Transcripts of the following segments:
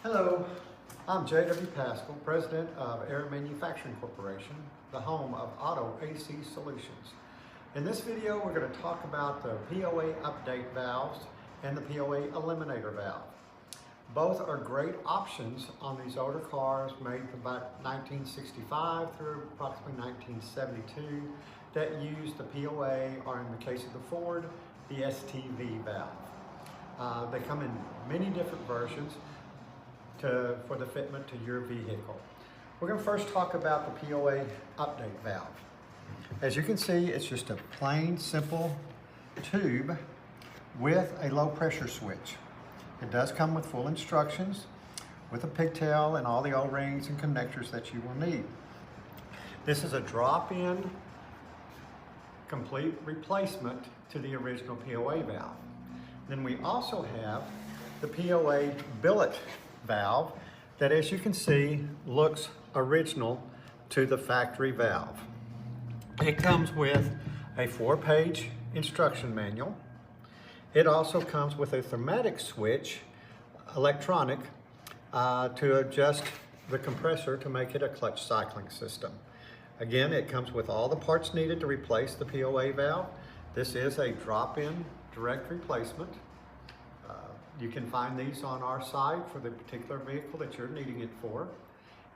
Hello, I'm J.W. Pascal, President of Air Manufacturing Corporation, the home of Auto AC Solutions. In this video, we're going to talk about the POA update valves and the POA eliminator valve. Both are great options on these older cars made from about 1965 through approximately 1972 that use the POA, or in the case of the Ford, the STV valve. They come in many different versions for the fitment to your vehicle. We're going to first talk about the POA update valve. As you can see, it's just a plain, simple tube with a low pressure switch. It does come with full instructions with a pigtail and all the O-rings and connectors that you will need. This is a drop-in complete replacement to the original POA valve. Then we also have the POA billet valve that, as you can see, looks original to the factory valve. It comes with a 4-page instruction manual. It also comes with a thermatic switch, electronic, to adjust the compressor to make it a clutch cycling system. Again, it comes with all the parts needed to replace the POA valve. This is a drop-in direct replacement. You can find these on our site for the particular vehicle that you're needing it for.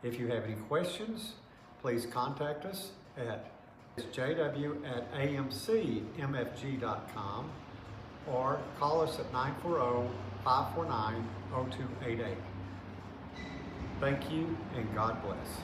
If you have any questions, please contact us at jw@amcmfg.com or call us at 940-549-0288. Thank you and God bless.